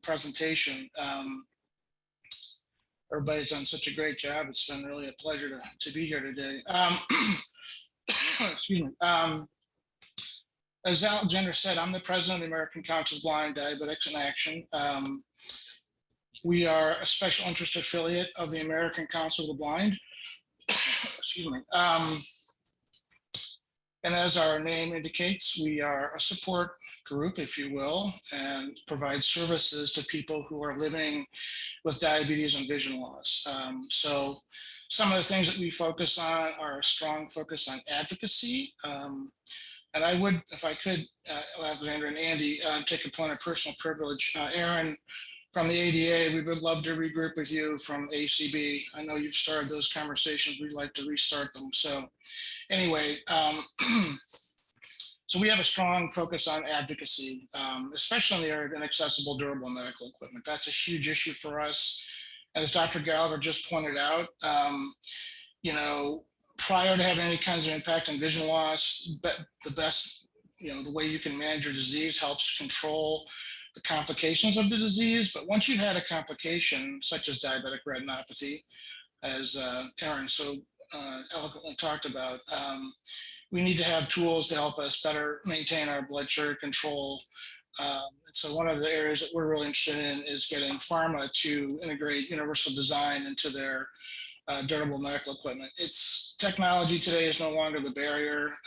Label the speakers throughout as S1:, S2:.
S1: presentation. Everybody's done such a great job. It's been really a pleasure to be here today. Excuse me. As Alexander said, I'm the president of the American Council of Blind Diabetics in Action. We are a special interest affiliate of the American Council of the Blind. Excuse me. And as our name indicates, we are a support group, if you will, and provide services to people who are living with diabetes and vision loss. So some of the things that we focus on are a strong focus on advocacy. And I would, if I could, Alexander and Andy, take a point of personal privilege. Aaron, from the ADA, we would love to regroup with you from ACB. I know you've started those conversations. We'd like to restart them. So anyway, so we have a strong focus on advocacy, especially in the area of inaccessible durable medical equipment. That's a huge issue for us. As Dr. Gallagher just pointed out, you know, prior to having any kinds of impact on vision loss, the best, you know, the way you can manage your disease helps control the complications of the disease. But once you've had a complication, such as diabetic retinopathy, as Aaron so eloquently talked about, we need to have tools to help us better maintain our blood sugar control. So one of the areas that we're really interested in is getting pharma to integrate universal design into their durable medical equipment. It's technology today is no longer the barrier.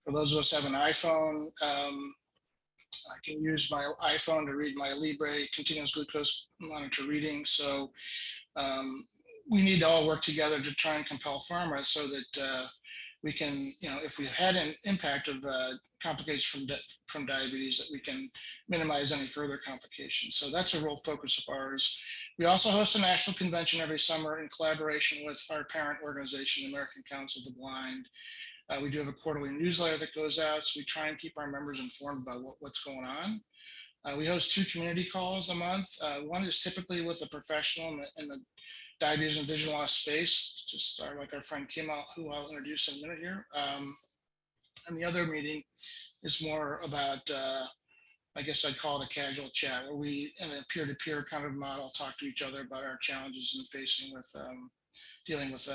S1: For those of us who have an iPhone, I can use my iPhone to read my Libre continuous glucose monitor reading. So we need to all work together to try and compel pharma so that we can, you know, if we had an impact of complications from diabetes, that we can minimize any further complications. So that's a real focus of ours. We also host a national convention every summer in collaboration with our parent organization, the American Council of the Blind. We do have a quarterly newsletter that goes out, so we try and keep our members informed about what's going on. We host 2 community calls a month. One is typically with a professional in the diabetes and vision loss space, just like our friend Kim, who I'll introduce in a minute here. And the other meeting is more about, I guess I'd call it a casual chat, where we, in a peer-to-peer kind of model, talk to each other about our challenges in facing with dealing with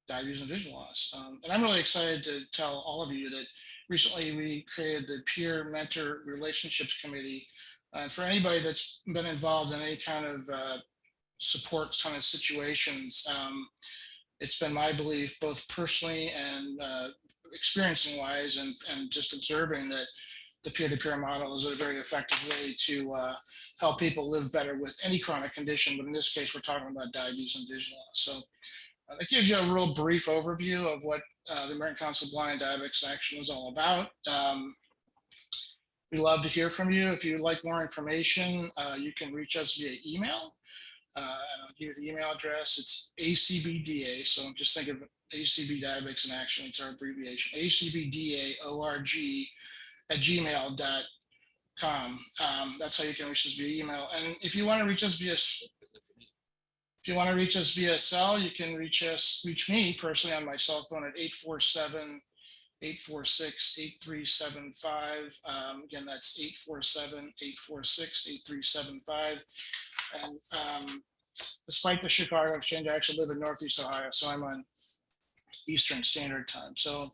S1: diabetes and vision loss. And I'm really excited to tell all of you that recently we created the Peer Mentor Relationships Committee. And for anybody that's been involved in any kind of support kind of situations, it's been my belief, both personally and experiencing wise, and just observing, that the peer-to-peer model is a very effective way to help people live better with any chronic condition. But in this case, we're talking about diabetes and vision loss. So that gives you a real brief overview of what the American Council of Blind Diabetics Action is all about. We'd love to hear from you. If you'd like more information, you can reach us via email. And I'll give you the email address. It's ACBDA. So just think of ACB Diabetics in Action. It's our abbreviation, acbda@gmail.com. That's how you can reach us via email. And if you want to reach us via cell, you can reach me personally on my cell phone at 847-846-8375. Again, that's 847-846-8375. And despite the Chicago exchange, I actually live in Northeast Ohio, so I'm on Eastern Standard Time. So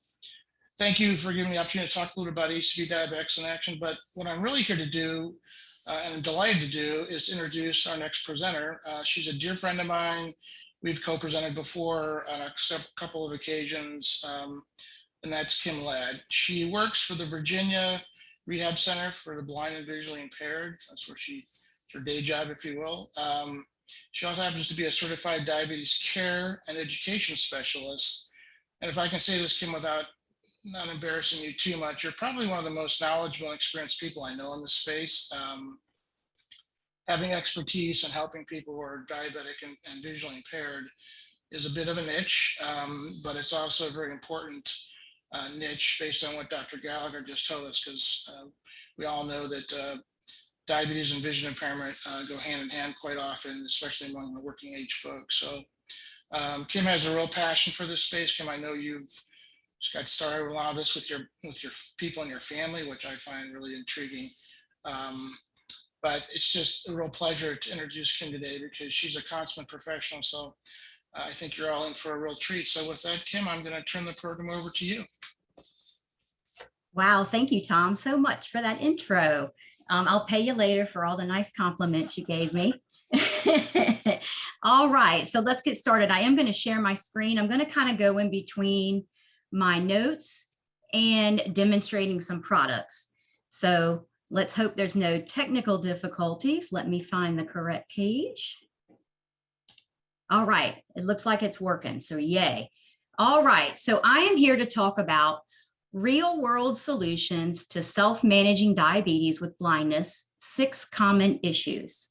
S1: thank you for giving me the opportunity to talk a little about ACB Diabetics in Action. But what I'm really here to do, and I'm delighted to do, is introduce our next presenter. She's a dear friend of mine. We've co-presented before on a couple of occasions, and that's Kim Ladd. She works for the Virginia Rehab Center for the Blind and Visually Impaired. That's where her day job, if you will. She also happens to be a certified diabetes care and education specialist. And if I can say this, Kim, without not embarrassing you too much, you're probably one of the most knowledgeable and experienced people I know in this space. Having expertise in helping people who are diabetic and visually impaired is a bit of a niche, but it's also a very important niche based on what Dr. Gallagher just told us, because we all know that diabetes and vision impairment go hand in hand quite often, especially among the working age folks. So Kim has a real passion for this space. Kim, I know you've just got started with a lot of this with your people in your family, which I find really intriguing. But it's just a real pleasure to introduce Kim today because she's a consummate professional. So I think you're all in for a real treat. So with that, Kim, I'm going to turn the program over to you.
S2: Wow, thank you, Tom, so much for that intro. I'll pay you later for all the nice compliments you gave me. All right, so let's get started. I am going to share my screen. I'm going to kind of go in between my notes and demonstrating some products. So let's hope there's no technical difficulties. Let me find the correct page. All right, it looks like it's working, so yay. All right, so I am here to talk about real-world solutions to self-managing diabetes with blindness, 6 common issues.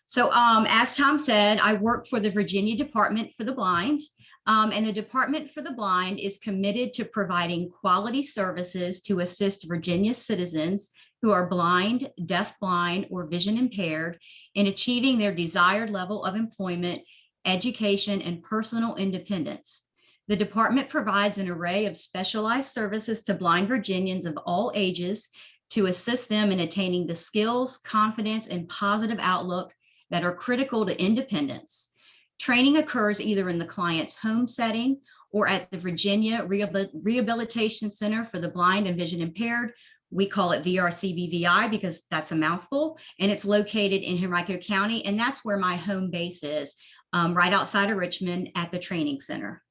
S2: So as Tom said, I work for the Virginia Department for the Blind, and the Department for the Blind is committed to providing quality services to assist Virginia citizens who are blind, deafblind, or vision impaired in achieving their desired level of employment, education, and personal independence. The department provides an array of specialized services to blind Virginians of all ages to assist them in attaining the skills, confidence, and positive outlook that are critical to independence. Training occurs either in the client's home setting or at the Virginia Rehabilitation Center for the Blind and Vision Impaired. We call it VRCBVI because that's a mouthful, and it's located in Henrico County, and that's where my home base is, right outside of Richmond at the training center.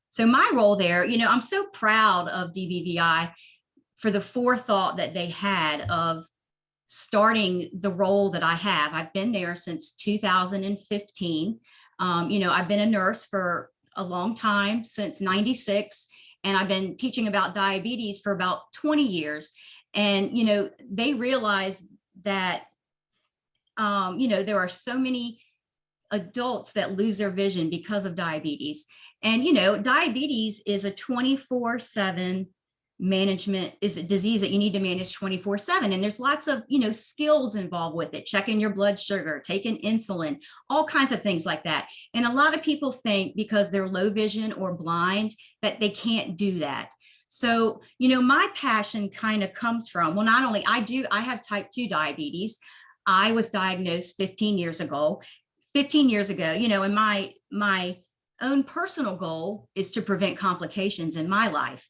S2: So my role there, I'm so proud of DBVI for the forethought that they had of starting the role that I have. I've been there since 2015. I've been a nurse for a long time, since '96, and I've been teaching about diabetes for about 20 years. And, they realized that, there are so many adults that lose their vision because of diabetes. And, diabetes is a 24/7 management, is a disease that you need to manage 24/7. And there's lots of, skills involved with it, checking your blood sugar, taking insulin, all kinds of things like that. And a lot of people think because they're low vision or blind that they can't do that. So, my passion kind of comes from, well, not only I have type 2 diabetes. I was diagnosed 15 years ago, and my own personal goal is to prevent complications in my life.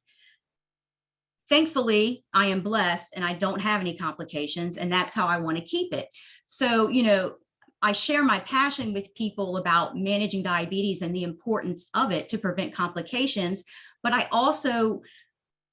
S2: Thankfully, I am blessed and I don't have any complications, and that's how I want to keep it. So, I share my passion with people about managing diabetes and the importance of it to prevent complications, but I also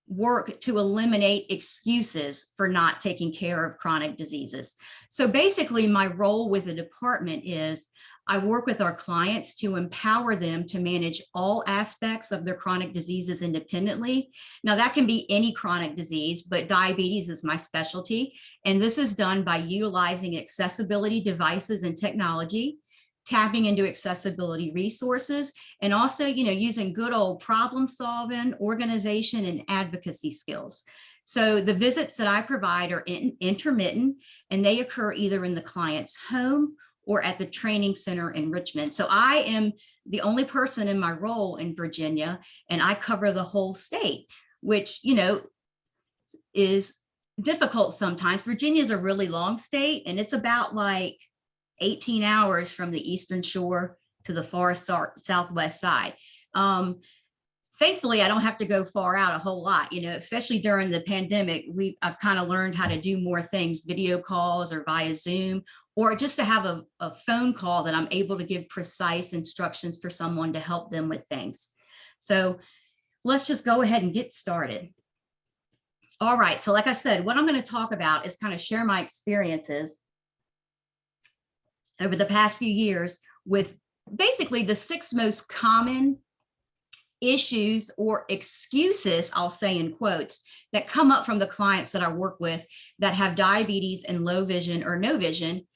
S2: work to eliminate excuses for not taking care of chronic diseases. So basically, my role with the department is I work with our clients to empower them to manage all aspects of their chronic diseases independently. Now, that can be any chronic disease, but diabetes is my specialty. And this is done by utilizing accessibility devices and technology, tapping into accessibility resources, and also, using good old problem solving, organization, and advocacy skills. So the visits that I provide are intermittent, and they occur either in the client's home or at the training center in Richmond. So I am the only person in my role in Virginia, and I cover the whole state, which, is difficult sometimes. Virginia is a really long state, and it's about like 18 hours from the Eastern Shore to the far southwest side. Thankfully, I don't have to go far out a whole lot, especially during the pandemic. I've kind of learned how to do more things, video calls or via Zoom, or just to have a phone call that I'm able to give precise instructions for someone to help them with things. So let's just go ahead and get started. All right, so like I said, what I'm going to talk about is kind of share my experiences over the past few years with basically the 6 most common issues or excuses, I'll say in quotes, that come up from the clients that I work with that have diabetes and low vision or no vision,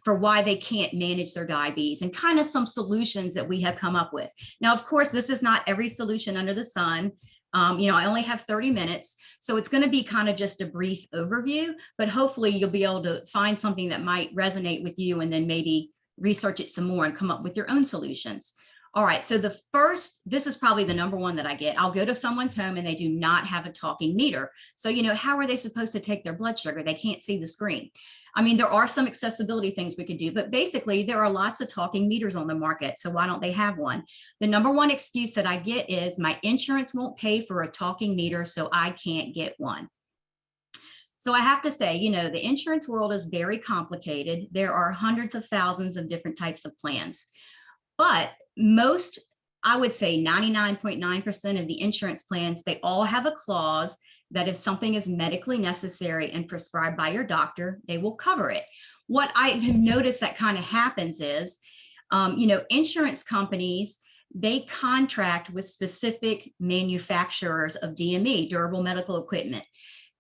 S2: for why they can't manage their diabetes, and kind of some solutions that we have come up with. Now, of course, this is not every solution under the sun. I only have 30 minutes, so it's going to be kind of just a brief overview, but hopefully you'll be able to find something that might resonate with you and then maybe research it some more and come up with your own solutions. All right, so this is probably the number one that I get. I'll go to someone's home and they do not have a talking meter. So, how are they supposed to take their blood sugar? They can't see the screen. I mean, there are some accessibility things we could do, but basically there are lots of talking meters on the market. So why don't they have one? The number one excuse that I get is my insurance won't pay for a talking meter, so I can't get one. So I have to say, the insurance world is very complicated. There are hundreds of thousands of different types of plans. But most, I would say 99.9% of the insurance plans, they all have a clause that if something is medically necessary and prescribed by your doctor, they will cover it. What I have noticed that kind of happens is, insurance companies, they contract with specific manufacturers of DME, durable medical equipment.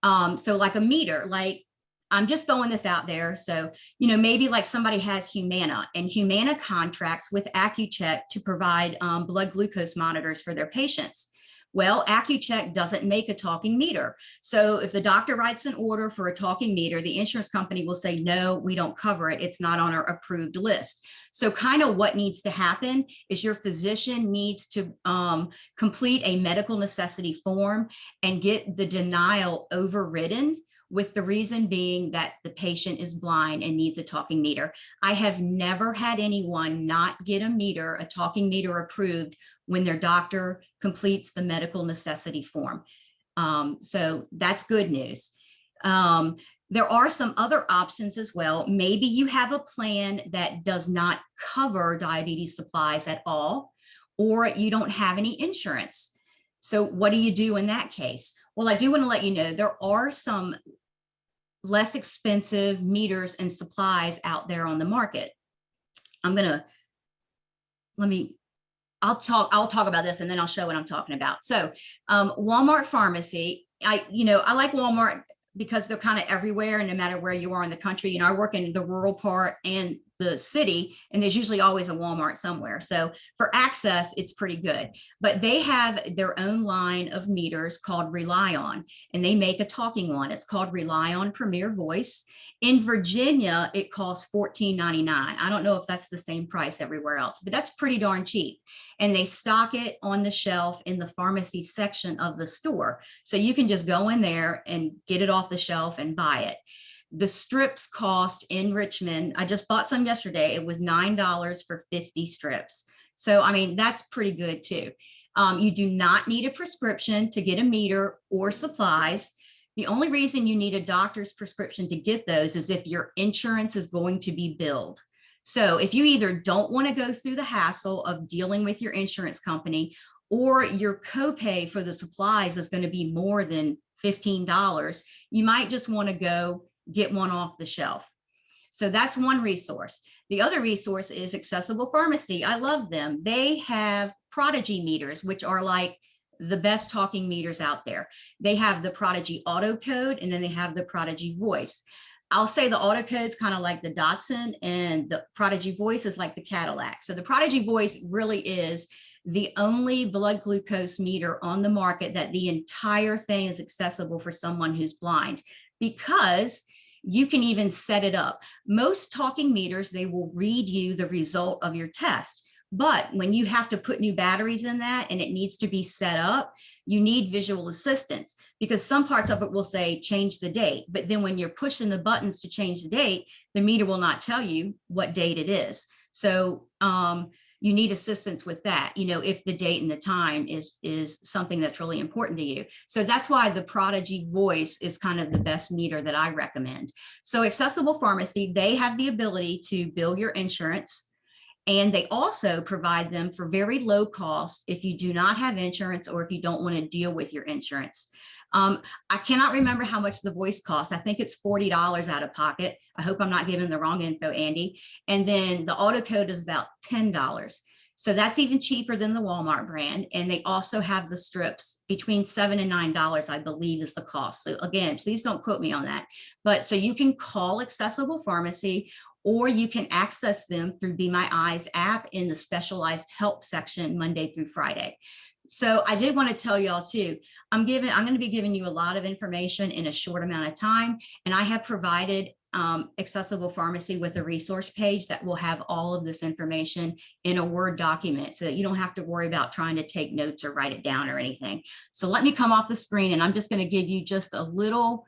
S2: So like a meter, like I'm just throwing this out there. So, maybe like somebody has Humana, and Humana contracts with Accu-Check to provide blood glucose monitors for their patients. Well, Accu-Check doesn't make a talking meter. So if the doctor writes an order for a talking meter, the insurance company will say, no, we don't cover it. It's not on our approved list. So kind of what needs to happen is your physician needs to complete a medical necessity form and get the denial overridden, with the reason being that the patient is blind and needs a talking meter. I have never had anyone not get a talking meter approved when their doctor completes the medical necessity form. So that's good news. There are some other options as well. Maybe you have a plan that does not cover diabetes supplies at all, or you don't have any insurance. So what do you do in that case? Well, I do want to let you know there are some less expensive meters and supplies out there on the market. I'll talk about this and then I'll show what I'm talking about. So Walmart Pharmacy, I like Walmart because they're kind of everywhere, and no matter where you are in the country. I work in the rural part and the city, and there's usually always a Walmart somewhere. So for access, it's pretty good. But they have their own line of meters called Rely On, and they make a talking one. It's called Rely On Premier Voice. In Virginia, it costs $14.99. I don't know if that's the same price everywhere else, but that's pretty darn cheap. And they stock it on the shelf in the pharmacy section of the store. So you can just go in there and get it off the shelf and buy it. The strips cost in Richmond, I just bought some yesterday, it was $9 for 50 strips. So, I mean, that's pretty good too. You do not need a prescription to get a meter or supplies. The only reason you need a doctor's prescription to get those is if your insurance is going to be billed. So if you either don't want to go through the hassle of dealing with your insurance company, or your copay for the supplies is going to be more than $15, you might just want to go get one off the shelf. So that's one resource. The other resource is Accessible Pharmacy. I love them. They have Prodigy meters, which are like the best talking meters out there. They have the Prodigy Auto Code, and then they have the Prodigy Voice. I'll say the Auto Code's kind of like the Datsun, and the Prodigy Voice is like the Cadillac. So the Prodigy Voice really is the only blood glucose meter on the market that the entire thing is accessible for someone who's blind, because you can even set it up. Most talking meters, they will read you the result of your test. But when you have to put new batteries in that and it needs to be set up, you need visual assistance, because some parts of it will say change the date. But then when you're pushing the buttons to change the date, the meter will not tell you what date it is. So you need assistance with that, if the date and the time is something that's really important to you. So that's why the Prodigy Voice is kind of the best meter that I recommend. So Accessible Pharmacy, they have the ability to bill your insurance, and they also provide them for very low cost if you do not have insurance or if you don't want to deal with your insurance. I cannot remember how much the Voice costs. I think it's $40 out of pocket. I hope I'm not giving the wrong info, Andy. And then the Auto Code is about $10. So that's even cheaper than the Walmart brand. And they also have the strips between $7 and $9, I believe, is the cost. So again, please don't quote me on that. But so you can call Accessible Pharmacy, or you can access them through Be My Eyes app in the specialized help section Monday through Friday. So I did want to tell y'all too, I'm going to be giving you a lot of information in a short amount of time, and I have provided accessible pharmacy with a resource page that will have all of this information in a Word document so that you don't have to worry about trying to take notes or write it down or anything. So let me come off the screen and I'm just going to give you just a little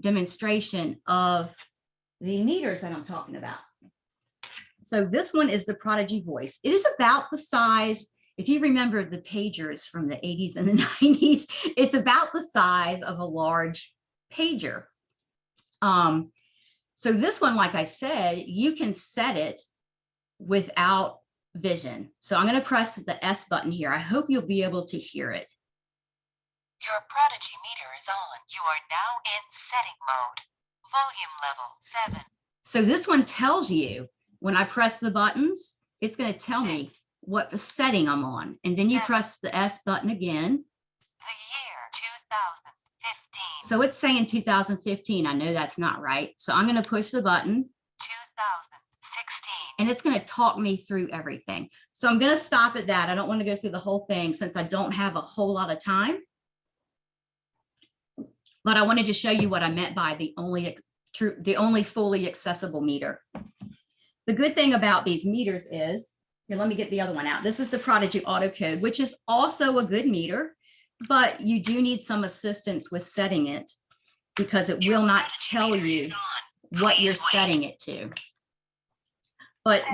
S2: demonstration of the meters that I'm talking about. So this one is the Prodigy Voice. It is about the size, if you remember the pagers from the 80s and the 90s, it's about the size of a large pager. So this one, like I said, you can set it without vision. So I'm going to press the S button here. I hope you'll be able to hear it.
S3: Your Prodigy meter is on. You are now in setting mode. Volume level 7.
S2: So this one tells you when I press the buttons, it's going to tell me what the setting I'm on. And then you press the S button again.
S3: The year 2015.
S2: So it's saying 2015. I know that's not right. So I'm going to push the button.
S3: 2016.
S2: And it's going to talk me through everything. So I'm going to stop at that. I don't want to go through the whole thing since I don't have a whole lot of time. But I wanted to show you what I meant by the only fully accessible meter. The good thing about these meters is, here, let me get the other one out. This is the Prodigy Auto Code, which is also a good meter, but you do need some assistance with setting it because it will not tell you what you're setting it to. But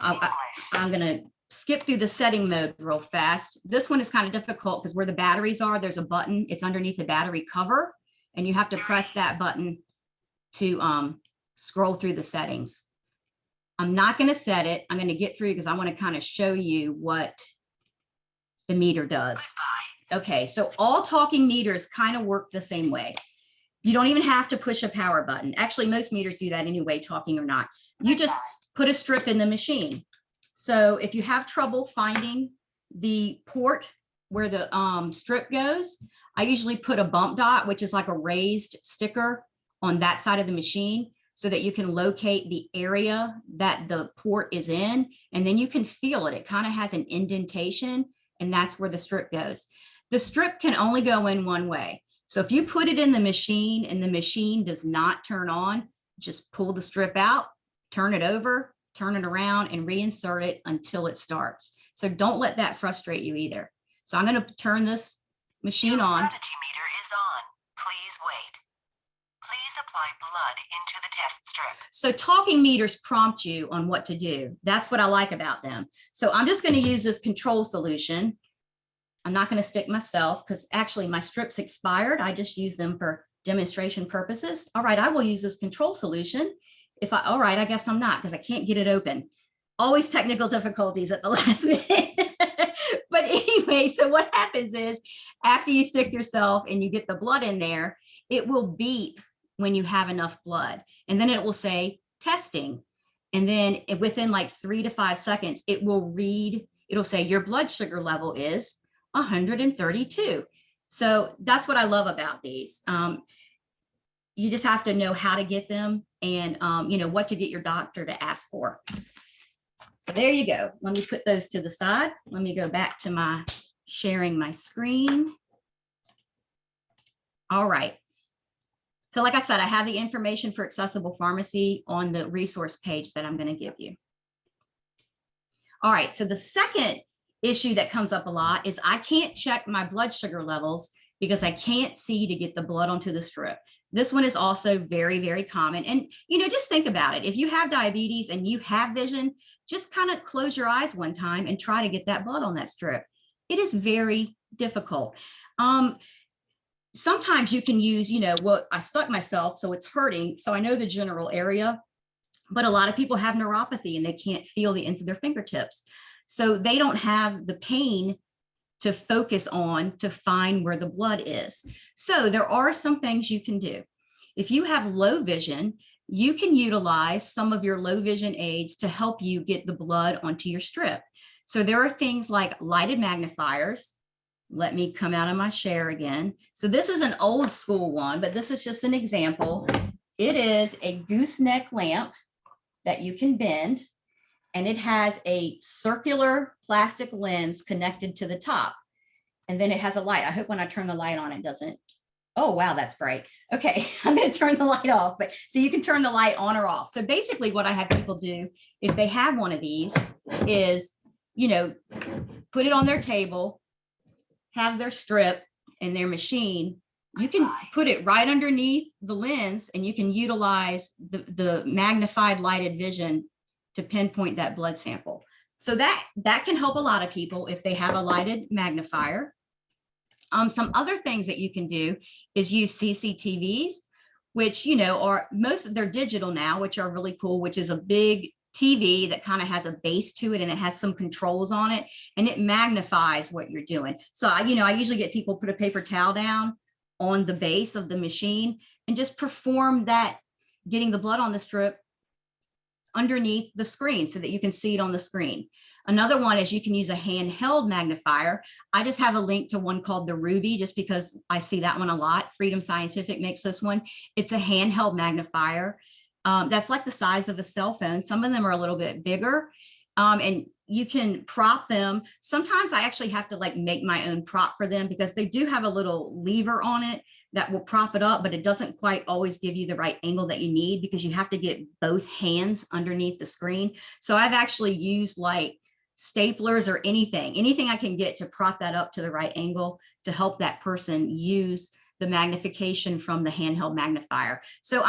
S2: I'm going to skip through the setting mode real fast. This one is kind of difficult because where the batteries are, there's a button. It's underneath the battery cover, and you have to press that button to scroll through the settings. I'm not going to set it. I'm going to get through because I want to kind of show you what the meter does. Okay, so all talking meters kind of work the same way. You don't even have to push a power button. Actually, most meters do that anyway, talking or not. You just put a strip in the machine. So if you have trouble finding the port where the strip goes, I usually put a bump dot, which is like a raised sticker on that side of the machine so that you can locate the area that the port is in, and then you can feel it. It kind of has an indentation, and that's where the strip goes. The strip can only go in one way. So if you put it in the machine and the machine does not turn on, just pull the strip out, turn it over, turn it around, and reinsert it until it starts. So don't let that frustrate you either. So I'm going to turn this machine on.
S3: Your Prodigy meter is on. Please wait. Please apply blood into the test strip.
S2: So talking meters prompt you on what to do. That's what I like about them. So I'm just going to use this control solution. I'm not going to stick myself because actually my strips expired. I just use them for demonstration purposes. All right, I will use this control solution. All right, I guess I'm not because I can't get it open. Always technical difficulties at the last minute. But anyway, so what happens is after you stick yourself and you get the blood in there, it will beep when you have enough blood. And then it will say testing. And then within like 3 to 5 seconds, it will read, it'll say your blood sugar level is 132. So that's what I love about these. You just have to know how to get them and you know what to get your doctor to ask for. So there you go. Let me put those to the side. Let me go back to my sharing my screen. All right. So like I said, I have the information for accessible pharmacy on the resource page that I'm going to give you. All right. So the second issue that comes up a lot is I can't check my blood sugar levels because I can't see to get the blood onto the strip. This one is also very, very common. And, you know, just think about it. If you have diabetes and you have vision, just kind of close your eyes one time and try to get that blood on that strip. It is very difficult. Sometimes you can use, you know, well, I stuck myself, so it's hurting. So I know the general area, but a lot of people have neuropathy and they can't feel the ends of their fingertips. So they don't have the pain to focus on to find where the blood is. So there are some things you can do. If you have low vision, you can utilize some of your low vision aids to help you get the blood onto your strip. So there are things like lighted magnifiers. Let me come out of my share again. So this is an old school one, but this is just an example. It is a gooseneck lamp that you can bend, and it has a circular plastic lens connected to the top. And then it has a light. I hope when I turn the light on, it doesn't Oh, wow, that's bright. Okay, I'm going to turn the light off, but so you can turn the light on or off. So basically what I have people do, if they have one of these, is, put it on their table, have their strip and their machine. You can put it right underneath the lens and you can utilize the magnified lighted vision to pinpoint that blood sample. So that can help a lot of people if they have a lighted magnifier. Some other things that you can do is use CCTVs, which, are they're digital now, which are really cool, which is a big TV that kind of has a base to it and it has some controls on it and it magnifies what you're doing. So, I usually get people put a paper towel down on the base of the machine and just perform that, getting the blood on the strip underneath the screen so that you can see it on the screen. Another one is you can use a handheld magnifier. I just have a link to one called the Ruby, just because I see that one a lot. Freedom Scientific makes this one. It's a handheld magnifier. That's like the size of a cell phone. Some of them are a little bit bigger, and you can prop them. Sometimes I actually have to make my own prop for them because they do have a little lever on it that will prop it up, but it doesn't quite always give you the right angle that you need because you have to get both hands underneath the screen. So I've actually used staplers or anything I can get to prop that up to the right angle to help that person use the magnification from the handheld magnifier. So,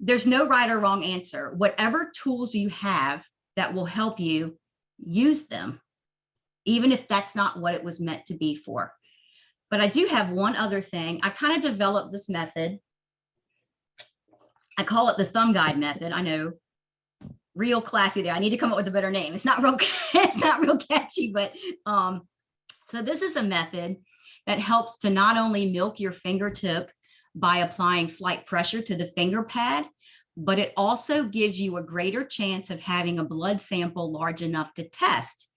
S2: there's no right or wrong answer. Whatever tools you have that will help you, use them, even if that's not what it was meant to be for. But I do have one other thing. I kind of developed this method. I call it the thumb guide method. I know, real classy there. I need to come up with a better name. It's not real, it's not real catchy, but so this is a method that helps to not only milk your fingertip by applying slight pressure to the finger pad, but it also gives you a greater chance of having a blood sample large enough to test.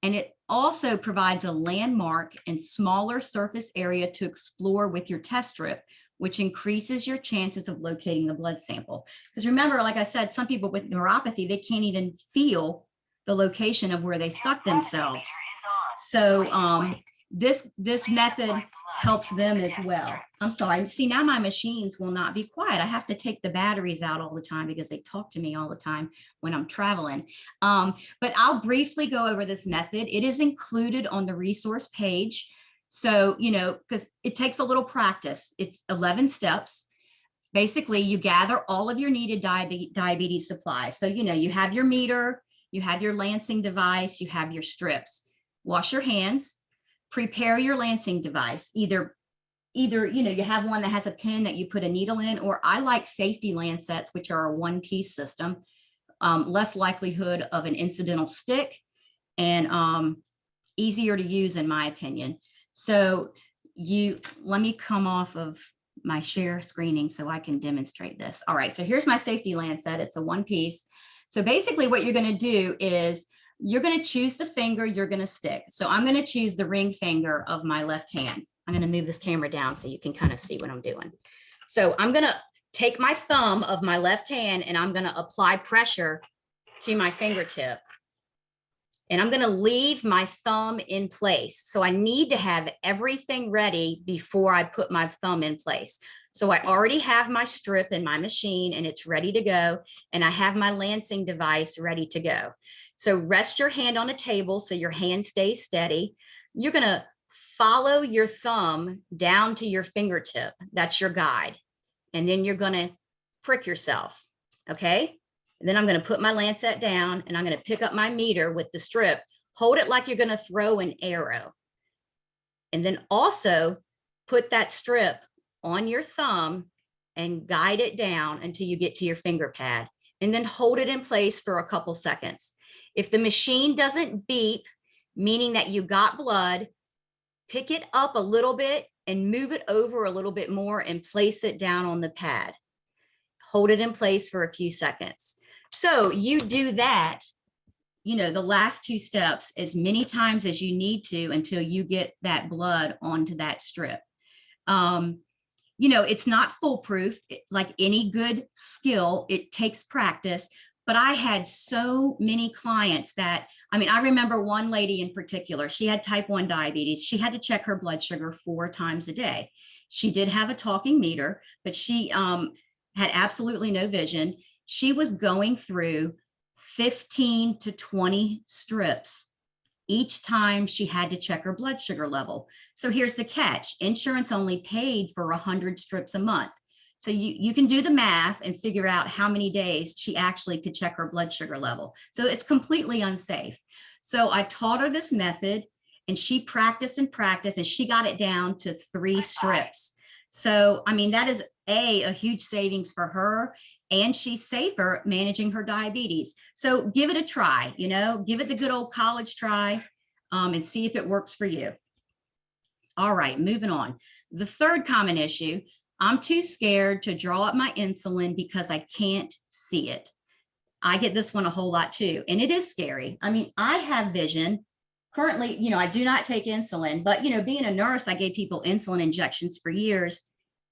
S2: And it also provides a landmark and smaller surface area to explore with your test strip, which increases your chances of locating the blood sample. Because remember, like I said, some people with neuropathy, they can't even feel the location of where they stuck themselves. So this method helps them as well. I'm sorry. See, now my machines will not be quiet. I have to take the batteries out all the time because they talk to me all the time when I'm traveling. But I'll briefly go over this method. It is included on the resource page. So, because it takes a little practice. It's 11 steps. Basically, you gather all of your needed diabetes supplies. So, you have your meter, you have your lancing device, you have your strips. Wash your hands, prepare your lancing device. Either, you have one that has a pin that you put a needle in, or I like safety lancets, which are a one-piece system, less likelihood of an incidental stick and easier to use in my opinion. So let me come off of my share screening so I can demonstrate this. All right, so here's my safety lancet. It's a one piece. So basically what you're going to do is you're going to choose the finger you're going to stick. So I'm going to choose the ring finger of my left hand. I'm going to move this camera down so you can kind of see what I'm doing. So I'm going to take my thumb of my left hand and I'm going to apply pressure to my fingertip. And I'm going to leave my thumb in place. So I need to have everything ready before I put my thumb in place. So I already have my strip in my machine and it's ready to go. And I have my lancing device ready to go. So rest your hand on a table so your hand stays steady. You're going to follow your thumb down to your fingertip. That's your guide. And then you're going to prick yourself. Okay. And then I'm going to put my lancet down and I'm going to pick up my meter with the strip, hold it like you're going to throw an arrow. And then also put that strip on your thumb and guide it down until you get to your finger pad, and then hold it in place for a couple seconds. If the machine doesn't beep, meaning that you got blood, pick it up a little bit and move it over a little bit more and place it down on the pad. Hold it in place for a few seconds. So you do that, the last two steps as many times as you need to until you get that blood onto that strip. It's not foolproof. Like any good skill, it takes practice. But I had so many clients that I mean, I remember one lady in particular, she had type 1 diabetes. She had to check her blood sugar 4 times a day. She did have a talking meter, but she had absolutely no vision. She was going through 15 to 20 strips each time she had to check her blood sugar level. So here's the catch. Insurance only paid for 100 strips a month. So you can do the math and figure out how many days she actually could check her blood sugar level. So it's completely unsafe. So I taught her this method, and she practiced and practiced, and she got it down to 3 strips. So, I mean, that is a huge savings for her, and she's safer managing her diabetes. So give it a try, give it the good old college try, and see if it works for you. All right, moving on. The third common issue, I'm too scared to draw up my insulin because I can't see it. I get this one a whole lot too, and it is scary. I mean, I have vision. Currently, I do not take insulin, but, being a nurse, I gave people insulin injections for years.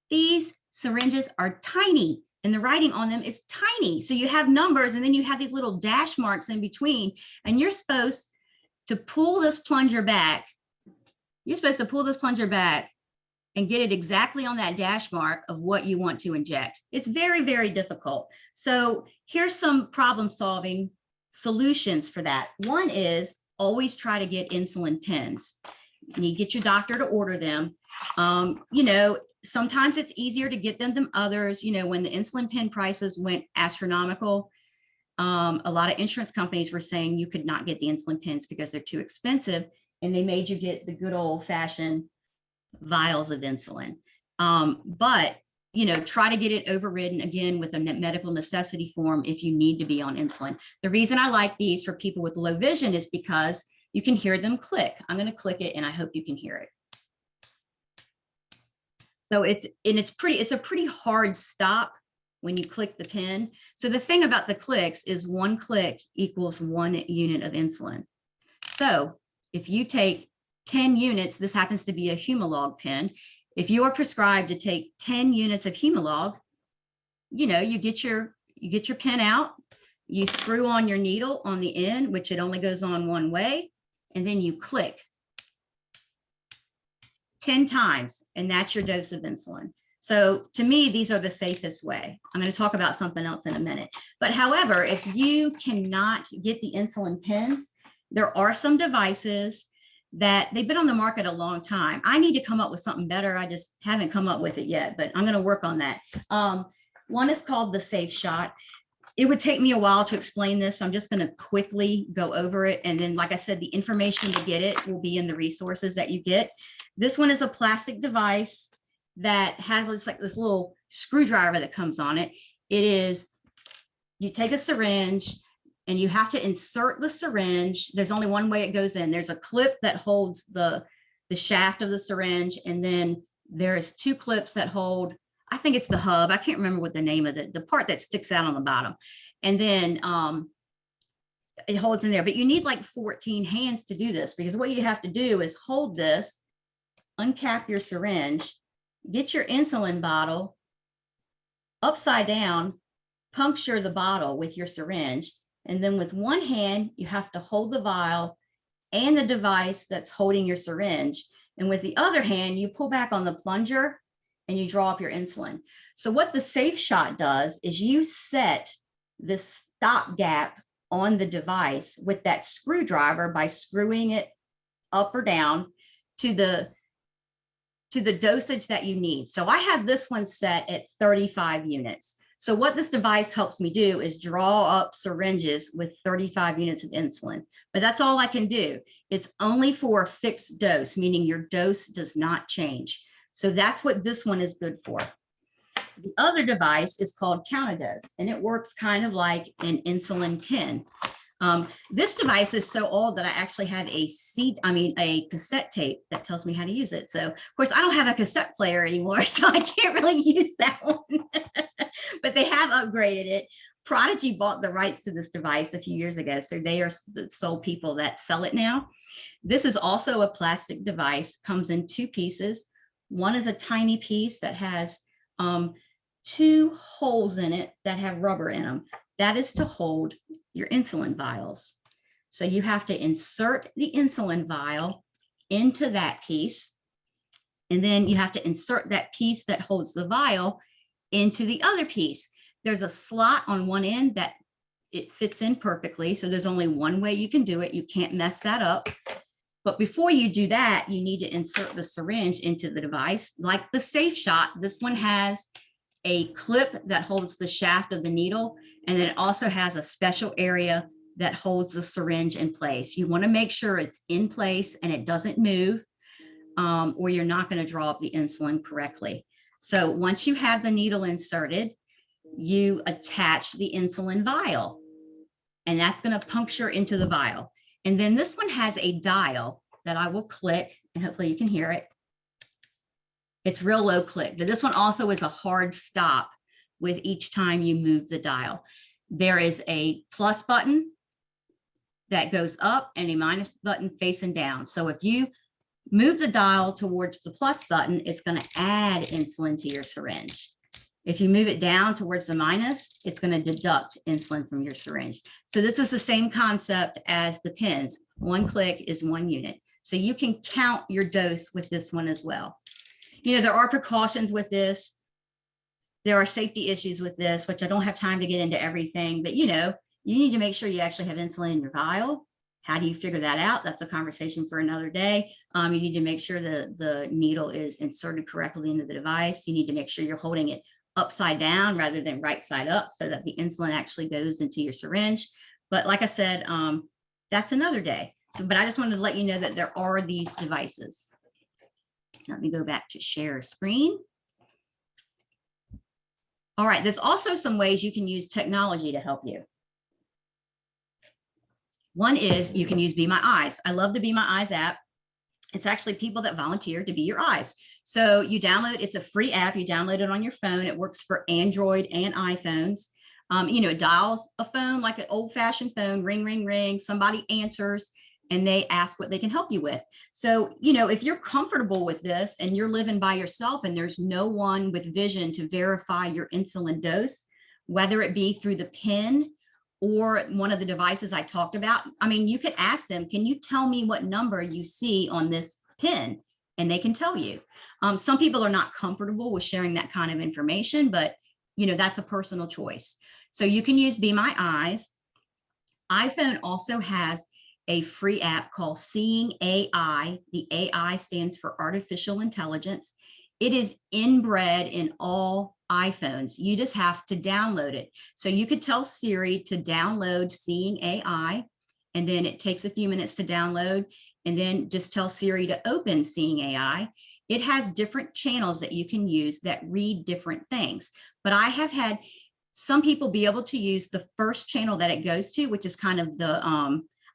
S2: These syringes are tiny, and the writing on them is tiny. So you have numbers, and then you have these little dash marks in between, and you're supposed to pull this plunger back. You're supposed to pull this plunger back and get it exactly on that dash mark of what you want to inject. It's very, very difficult. So here's some problem solving solutions for that. One is always try to get insulin pens. You get your doctor to order them. Sometimes it's easier to get them than others. When the insulin pen prices went astronomical, a lot of insurance companies were saying you could not get the insulin pens because they're too expensive, and they made you get the good old fashioned vials of insulin. But try to get it overridden again with a medical necessity form if you need to be on insulin. The reason I like these for people with low vision is because you can hear them click. I'm going to click it, and I hope you can hear it. So it's a pretty hard stop when you click the pen. So the thing about the clicks is 1 click equals 1 unit of insulin. So if you take 10 units, this happens to be a Humalog pen. If you are prescribed to take 10 units of Humalog, you get your pen out, you screw on your needle on the end, which it only goes on one way, and then you click 10 times, and that's your dose of insulin. So to me, these are the safest way. I'm going to talk about something else in a minute. But however, if you cannot get the insulin pens, there are some devices that they've been on the market a long time. I need to come up with something better. I just haven't come up with it yet, but I'm going to work on that. One is called the Safe Shot. It would take me a while to explain this. So I'm just going to quickly go over it. And then, like I said, the information to get it will be in the resources that you get. This one is a plastic device that has this little screwdriver that comes on it. It is, you take a syringe, and you have to insert the syringe. There's only one way it goes in. There's a clip that holds the shaft of the syringe, and then there's 2 clips that hold, I think it's the hub. I can't remember what the name of the part that sticks out on the bottom. And then it holds in there, but you need like 14 hands to do this, because what you have to do is hold this, uncap your syringe, get your insulin bottle upside down, puncture the bottle with your syringe. And then with one hand, you have to hold the vial and the device that's holding your syringe. And with the other hand, you pull back on the plunger and you draw up your insulin. So what the Safe Shot does is you set this stopgap on the device with that screwdriver by screwing it up or down to the dosage that you need. So I have this one set at 35 units. So what this device helps me do is draw up syringes with 35 units of insulin, but that's all I can do. It's only for a fixed dose, meaning your dose does not change. So that's what this one is good for. The other device is called Count-A-Dose, and it works kind of like an insulin pen. This device is so old that I actually have a cassette tape that tells me how to use it. So of course I don't have a cassette player anymore, so I can't really use that one, but they have upgraded it. Prodigy bought the rights to this device a few years ago, so they are the sole people that sell it now. This is also a plastic device, comes in 2 pieces. One is a tiny piece that has 2 holes in it that have rubber in them. That is to hold your insulin vials. So you have to insert the insulin vial into that piece. And then you have to insert that piece that holds the vial into the other piece. There's a slot on one end that it fits in perfectly. So there's only one way you can do it. You can't mess that up. But before you do that, you need to insert the syringe into the device. Like the Safe Shot, this one has a clip that holds the shaft of the needle, and then it also has a special area that holds the syringe in place. You want to make sure it's in place and it doesn't move, or you're not going to draw up the insulin correctly. So once you have the needle inserted, you attach the insulin vial, and that's going to puncture into the vial. And then this one has a dial that I will click, and hopefully you can hear it. It's real low click, but this one also is a hard stop with each time you move the dial. There is a plus button that goes up and a minus button facing down. So if you move the dial towards the plus button, it's going to add insulin to your syringe. If you move it down towards the minus, it's going to deduct insulin from your syringe. So this is the same concept as the pens. One click is 1 unit. So you can count your dose with this one as well. You know, there are precautions with this. There are safety issues with this, which I don't have time to get into everything, but you know, you need to make sure you actually have insulin in your vial. How do you figure that out? That's a conversation for another day. You need to make sure the needle is inserted correctly into the device. You need to make sure you're holding it upside down rather than right side up so that the insulin actually goes into your syringe. But like I said, that's another day. So, but I just wanted to let you know that there are these devices. Let me go back to share screen. All right, there's also some ways you can use technology to help you. One is you can use Be My Eyes. I love the Be My Eyes app. It's actually people that volunteer to be your eyes. So you download, it's a free app. You download it on your phone. It works for Android and iPhones. You know, it dials a phone like an old fashioned phone, ring, ring, ring. Somebody answers and they ask what they can help you with. So, you know, if you're comfortable with this and you're living by yourself and there's no one with vision to verify your insulin dose, whether it be through the pen or one of the devices I talked about, I mean, you could ask them, can you tell me what number you see on this pen? And they can tell you. Some people are not comfortable with sharing that kind of information, but you know, that's a personal choice. So you can use Be My Eyes. iPhone also has a free app called Seeing AI. The AI stands for artificial intelligence. It is inbred in all iPhones. You just have to download it. So you could tell Siri to download Seeing AI, and then it takes a few minutes to download, and then just tell Siri to open Seeing AI. It has different channels that you can use that read different things. But I have had some people be able to use the first channel that it goes to, which is kind of the,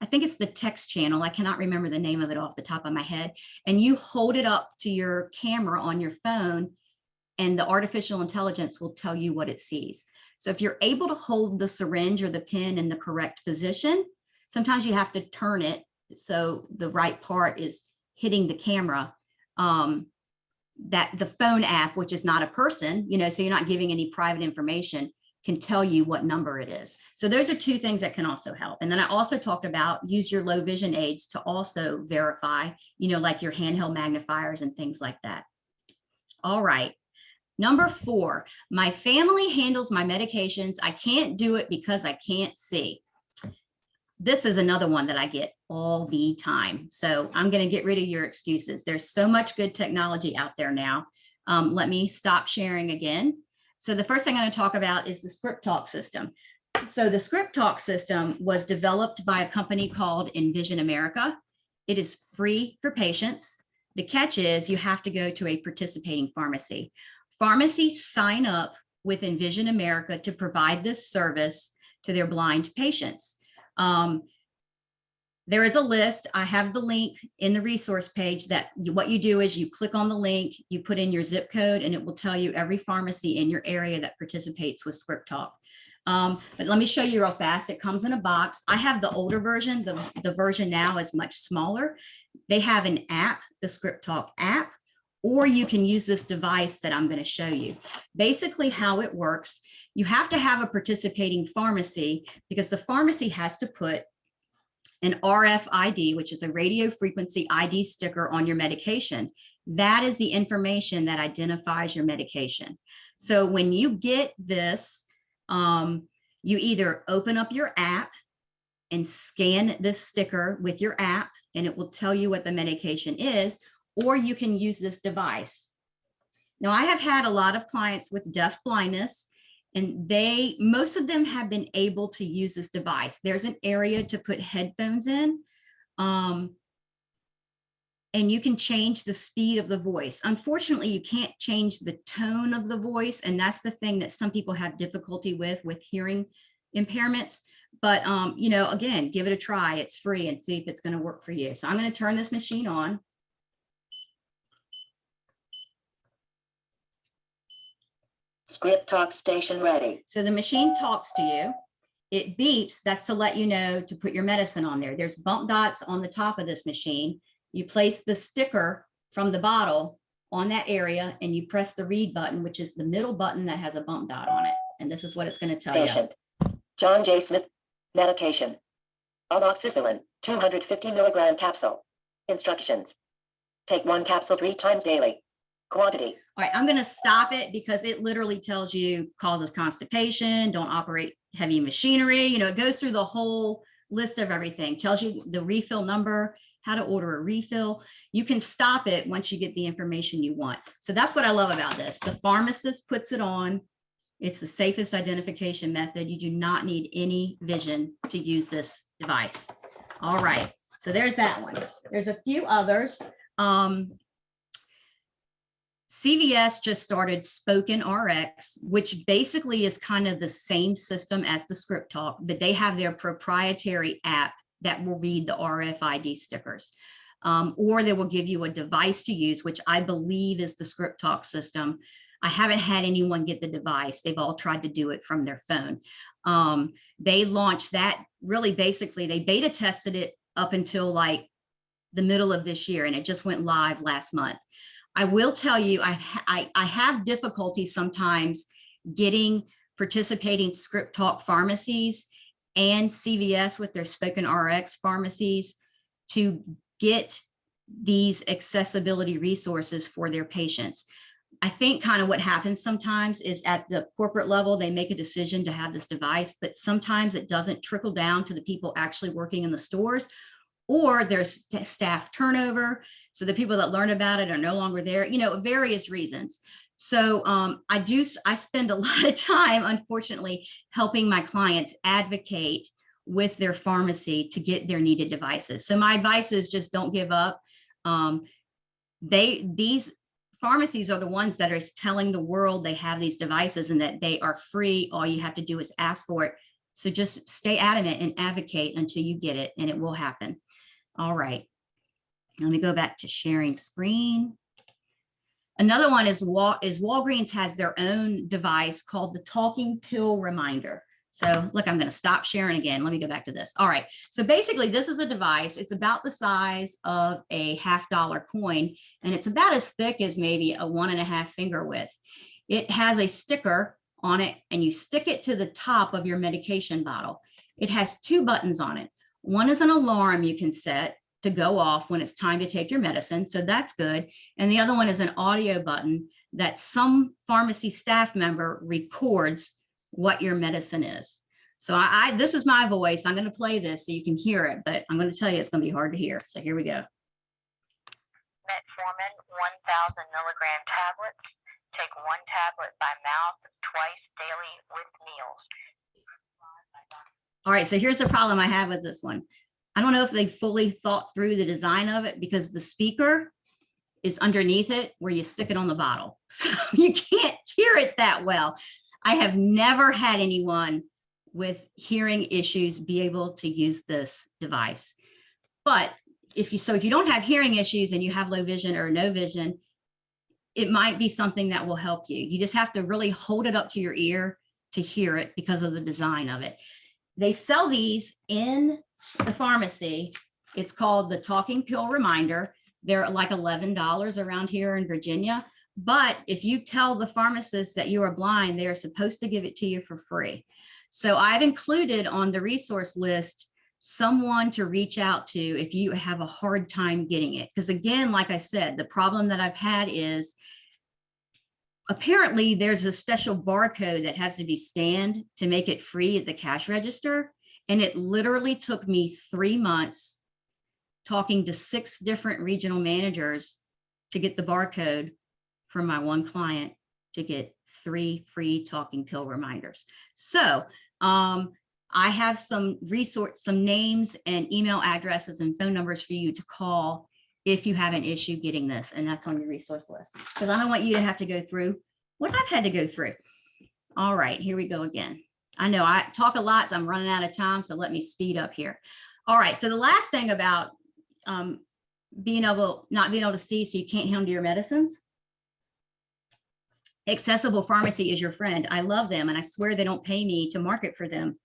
S2: I think it's the text channel. I cannot remember the name of it off the top of my head. And you hold it up to your camera on your phone, and the artificial intelligence will tell you what it sees. So if you're able to hold the syringe or the pen in the correct position, sometimes you have to turn it so the right part is hitting the camera. That the phone app, which is not a person, you know, so you're not giving any private information, can tell you what number it is. So those are two things that can also help. And then I also talked about use your low vision aids to also verify, you know, like your handheld magnifiers and things like that. All right. Number 4, my family handles my medications. I can't do it because I can't see. This is another one that I get all the time. So I'm going to get rid of your excuses. There's so much good technology out there now. Let me stop sharing again. So the first thing I'm going to talk about is the ScriptTalk system. So the ScriptTalk system was developed by a company called Envision America. It is free for patients. The catch is you have to go to a participating pharmacy. Pharmacies sign up with Envision America to provide this service to their blind patients. There is a list. I have the link in the resource page that what you do is you click on the link, you put in your zip code, and it will tell you every pharmacy in your area that participates with ScriptTalk. But let me show you real fast. It comes in a box. I have the older version. The version now is much smaller. They have an app, the ScriptTalk app, or you can use this device that I'm going to show you. Basically how it works, you have to have a participating pharmacy because the pharmacy has to put an RFID, which is a radio frequency ID sticker on your medication. That is the information that identifies your medication. So when you get this, you either open up your app and scan this sticker with your app, and it will tell you what the medication is, or you can use this device. Now, I have had a lot of clients with deaf blindness, and most of them have been able to use this device. There's an area to put headphones in, and you can change the speed of the voice. Unfortunately, you can't change the tone of the voice, and that's the thing that some people have difficulty with hearing impairments. But, you know, again, give it a try. It's free, and see if it's going to work for you. So I'm going to turn this machine on.
S4: ScriptTalk station ready.
S2: So the machine talks to you. It beeps. That's to let you know to put your medicine on there. There's bump dots on the top of this machine. You place the sticker from the bottle on that area, and you press the read button, which is the middle button that has a bump dot on it. And this is what it's going to tell
S4: Patient.
S2: you.
S4: John J. Smith. Medication. Amoxicillin, 250 milligram capsule. Instructions. Take 1 capsule 3 times daily. Quantity.
S2: All right, I'm going to stop it because it literally tells you causes constipation, don't operate heavy machinery. You know, it goes through the whole list of everything, tells you the refill number, how to order a refill. You can stop it once you get the information you want. So that's what I love about this. The pharmacist puts it on. It's the safest identification method. You do not need any vision to use this device. All right, so there's that one. There's a few others. CVS just started Spoken RX, which basically is kind of the same system as the ScriptTalk, but they have their proprietary app that will read the RFID stickers, or they will give you a device to use, which I believe is the ScriptTalk system. I haven't had anyone get the device. They've all tried to do it from their phone. They launched that really basically, they beta tested it up until like the middle of this year, and it just went live last month. I will tell you, I have difficulty sometimes getting participating ScriptTalk pharmacies and CVS with their Spoken RX pharmacies to get these accessibility resources for their patients. I think kind of what happens sometimes is at the corporate level, they make a decision to have this device, but sometimes it doesn't trickle down to the people actually working in the stores, or there's staff turnover. So the people that learn about it are no longer there, you know, various reasons. So I spend a lot of time, unfortunately, helping my clients advocate with their pharmacy to get their needed devices. So my advice is just don't give up. These pharmacies are the ones that are telling the world they have these devices and that they are free. All you have to do is ask for it. So just stay adamant and advocate until you get it, and it will happen. All right, let me go back to sharing screen. Another one is Walgreens has their own device called the Talking Pill Reminder. So look, I'm going to stop sharing again. Let me go back to this. All right, so basically this is a device. It's about the size of a $50 coin, and it's about as thick as maybe a 1.5 finger width. It has a sticker on it, and you stick it to the top of your medication bottle. It has 2 buttons on it. One is an alarm you can set to go off when it's time to take your medicine. So that's good. And the other one is an audio button that some pharmacy staff member records what your medicine is. So this is my voice. I'm going to play this so you can hear it, but I'm going to tell you it's going to be hard to hear. So here we go.
S5: Metformin 1,000 milligram tablets. Take 1 tablet by mouth twice daily with meals.
S2: All right, so here's the problem I have with this one. I don't know if they fully thought through the design of it, because the speaker is underneath it where you stick it on the bottle. So you can't hear it that well. I have never had anyone with hearing issues be able to use this device. But if you don't have hearing issues and you have low vision or no vision, it might be something that will help you. You just have to really hold it up to your ear to hear it because of the design of it. They sell these in the pharmacy. It's called the Talking Pill Reminder. They're like $11 around here in Virginia. But if you tell the pharmacist that you are blind, they are supposed to give it to you for free. So I've included on the resource list someone to reach out to if you have a hard time getting it. Because again, like I said, the problem that I've had is apparently there's a special barcode that has to be scanned to make it free at the cash register. And it literally took me 3 months talking to 6 different regional managers to get the barcode from my one client to get 3 free talking pill reminders. So I have some names and email addresses and phone numbers for you to call if you have an issue getting this, and that's on your resource list, because I don't want you to have to go through what I've had to go through. All right, here we go again. I know I talk a lot, so I'm running out of time, so let me speed up here. All right, so the last thing about not being able to see, so you can't handle your medicines. Accessible Pharmacy is your friend. I love them, and I swear they don't pay me to market for them,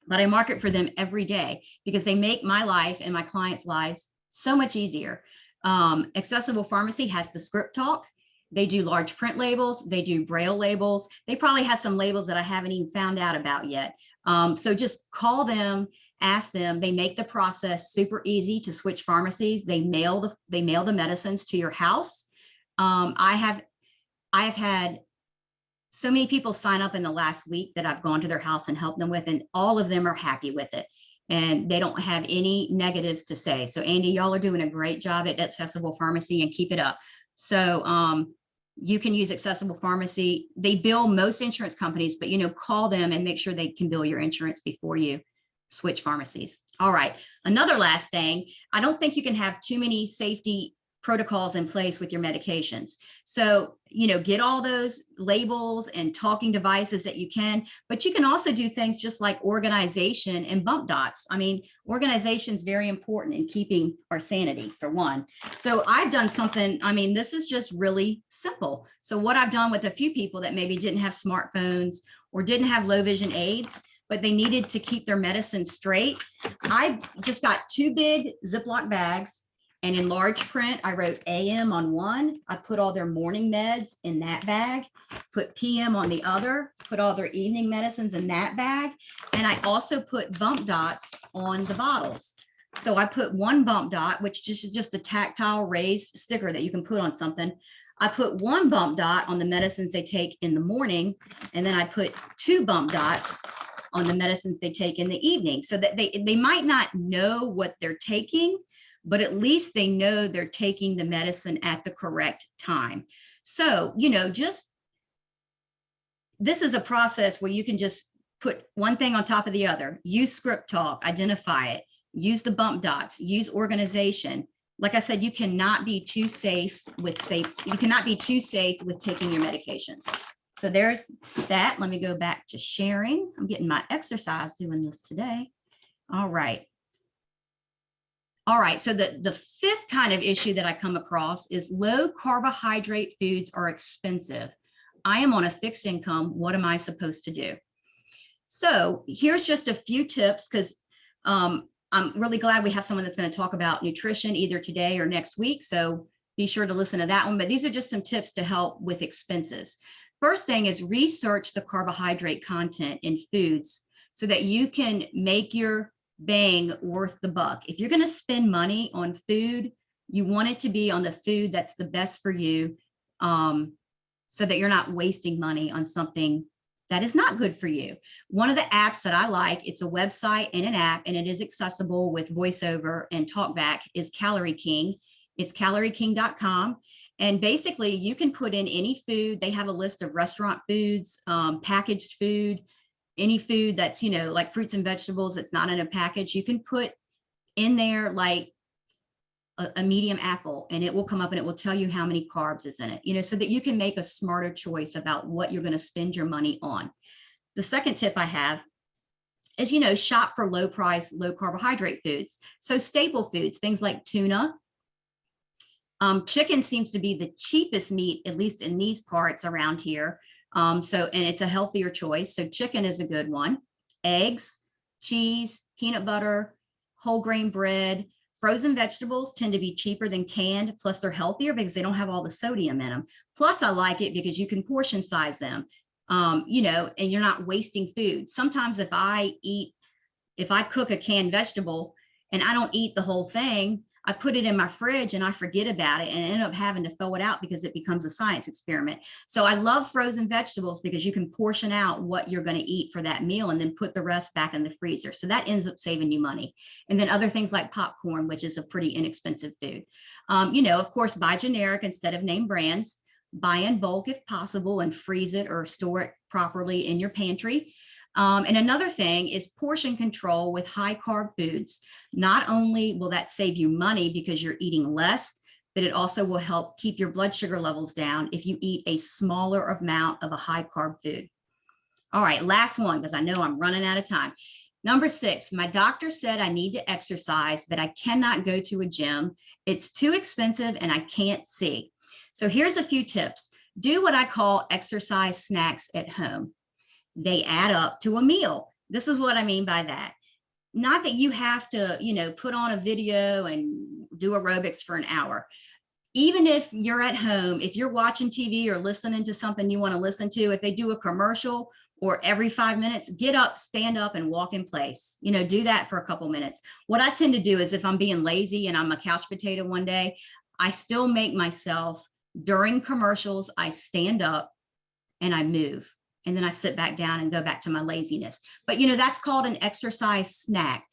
S2: but I market for them every day because they make my life and my clients' lives so much easier. Accessible Pharmacy has the ScriptTalk. They do large print labels. They do Braille labels. They probably have some labels that I haven't even found out about yet. So just call them, ask them. They make the process super easy to switch pharmacies. They mail the medicines to your house. I have had so many people sign up in the last week that I've gone to their house and helped them with, and all of them are happy with it. And they don't have any negatives to say. So Andy, y'all are doing a great job at Accessible Pharmacy, and keep it up. So you can use Accessible Pharmacy. They bill most insurance companies, but call them and make sure they can bill your insurance before you switch pharmacies. All right, another last thing. I don't think you can have too many safety protocols in place with your medications. So, get all those labels and talking devices that you can, but you can also do things just like organization and bump dots. I mean, organization is very important in keeping our sanity, for one. So I've done something, this is just really simple. So what I've done with a few people that maybe didn't have smartphones or didn't have low vision aids, but they needed to keep their medicine straight, I just got 2 big Ziploc bags. And in large print, I wrote AM on one. I put all their morning meds in that bag, put PM on the other, put all their evening medicines in that bag. And I also put bump dots on the bottles. So I put 1 bump dot, which is just a tactile raised sticker that you can put on something. I put 1 bump dot on the medicines they take in the morning. And then I put 2 bump dots on the medicines they take in the evening, so that they might not know what they're taking, but at least they know they're taking the medicine at the correct time. So, this is a process where you can just put one thing on top of the other. Use ScriptTalk, identify it, use the bump dots, use organization. Like I said, you cannot be too safe with taking your medications. So there's that. Let me go back to sharing. I'm getting my exercise doing this today. All right. So the 5th kind of issue that I come across is low carbohydrate foods are expensive. I am on a fixed income. What am I supposed to do? So here's just a few tips, because I'm really glad we have someone that's going to talk about nutrition either today or next week. So be sure to listen to that one. But these are just some tips to help with expenses. First thing is research the carbohydrate content in foods so that you can make your bang worth the buck. If you're going to spend money on food, you want it to be on the food that's the best for you, so that you're not wasting money on something that is not good for you. One of the apps that I like, it's a website and an app, and it is accessible with voiceover and talkback, is Calorie King. It's calorieking.com. And basically you can put in any food. They have a list of restaurant foods, packaged food, any food that's, like fruits and vegetables that's not in a package. You can put in there like a medium apple, and it will come up and it will tell you how many carbs is in it, so that you can make a smarter choice about what you're going to spend your money on. The second tip I have is, shop for low price, low carbohydrate foods. So staple foods, things like tuna. Chicken seems to be the cheapest meat, at least in these parts around here. And it's a healthier choice. So chicken is a good one. Eggs, cheese, peanut butter, whole grain bread. Frozen vegetables tend to be cheaper than canned, plus they're healthier because they don't have all the sodium in them. Plus I like it because you can portion size them, and you're not wasting food. Sometimes if I eat if I cook a canned vegetable and I don't eat the whole thing, I put it in my fridge and I forget about it and end up having to throw it out because it becomes a science experiment. So I love frozen vegetables because you can portion out what you're going to eat for that meal and then put the rest back in the freezer. So that ends up saving you money. And then other things like popcorn, which is a pretty inexpensive food. Of course, buy generic instead of name brands. Buy in bulk if possible and freeze it or store it properly in your pantry. And another thing is portion control with high carb foods. Not only will that save you money because you're eating less, but it also will help keep your blood sugar levels down if you eat a smaller amount of a high carb food. All right, last one, because I know I'm running out of time. Number 6, my doctor said I need to exercise, but I cannot go to a gym. It's too expensive and I can't see. So here's a few tips. Do what I call exercise snacks at home. They add up to a meal. This is what I mean by that. Not that you have to, put on a video and do aerobics for an hour. Even if you're at home, if you're watching TV or listening to something you want to listen to, if they do a commercial or every 5 minutes, get up, stand up and walk in place. Do that for a couple minutes. What I tend to do is if I'm being lazy and I'm a couch potato one day, I still make myself during commercials, I stand up and I move. And then I sit back down and go back to my laziness. But, that's called an exercise snack.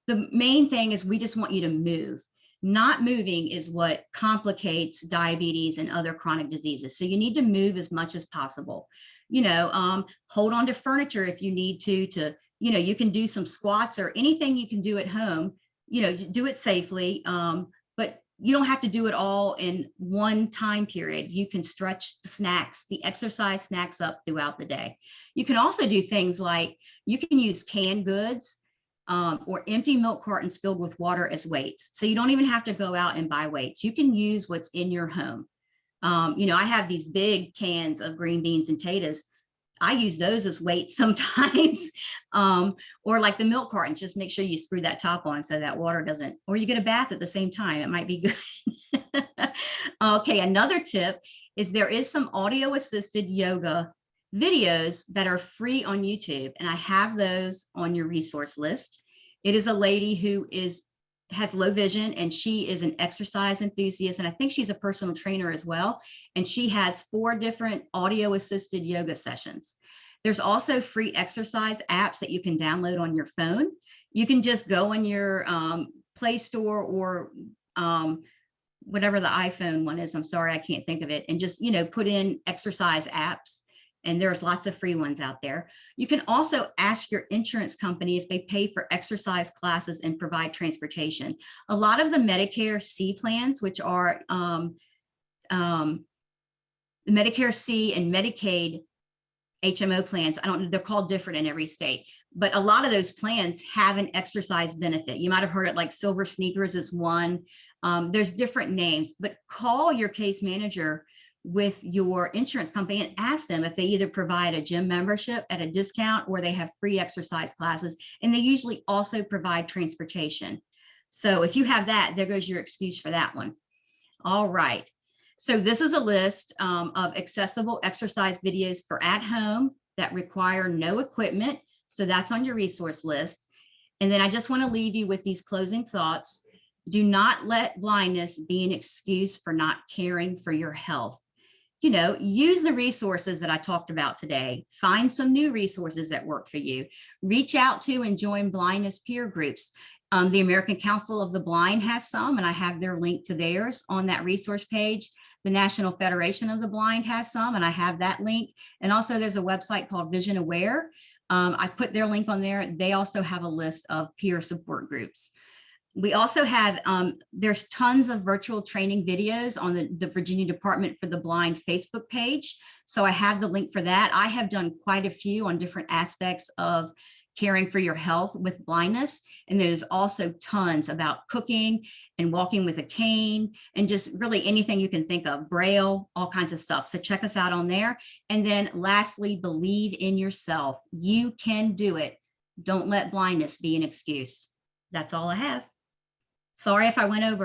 S2: The main thing is we just want you to move. Not moving is what complicates diabetes and other chronic diseases. So you need to move as much as possible. Hold on to furniture if you need to, you can do some squats or anything you can do at home, do it safely. But you don't have to do it all in one time period. You can stretch the exercise snacks up throughout the day. You can also do things like you can use canned goods or empty milk cartons filled with water as weights. So you don't even have to go out and buy weights. You can use what's in your home. I have these big cans of green beans and potatoes. I use those as weights sometimes, or like the milk cartons, just make sure you screw that top on so that water doesn't, or you get a bath at the same time. It might be good. Okay, another tip is there is some audio assisted yoga videos that are free on YouTube, and I have those on your resource list. It is a lady who has low vision, and she is an exercise enthusiast, and I think she's a personal trainer as well. And she has 4 different audio assisted yoga sessions. There's also free exercise apps that you can download on your phone. You can just go on your Play Store or whatever the iPhone one is. I'm sorry, I can't think of it. And just, put in exercise apps. And there's lots of free ones out there. You can also ask your insurance company if they pay for exercise classes and provide transportation. A lot of the Medicare C plans, which are Medicare C and Medicaid HMO plans, they're called different in every state, but a lot of those plans have an exercise benefit. You might have heard it like Silver Sneakers is one. There's different names, but call your case manager with your insurance company and ask them if they either provide a gym membership at a discount or they have free exercise classes. And they usually also provide transportation. So if you have that, there goes your excuse for that one. All right. So this is a list of accessible exercise videos for at home that require no equipment. So that's on your resource list. And then I just want to leave you with these closing thoughts. Do not let blindness be an excuse for not caring for your health. Use the resources that I talked about today. Find some new resources that work for you. Reach out to and join blindness peer groups. The American Council of the Blind has some, and I have their link to theirs on that resource page. The National Federation of the Blind has some, and I have that link. And also there's a website called Vision Aware. I put their link on there. They also have a list of peer support groups. We also have, there's tons of virtual training videos on the Virginia Department for the Blind Facebook page. So I have the link for that. I have done quite a few on different aspects of caring for your health with blindness. And there's also tons about cooking and walking with a cane and just really anything you can think of, Braille, all kinds of stuff. So check us out on there. And then lastly, believe in yourself. You can do it. Don't let blindness be an excuse. That's all I have. Sorry if I went over.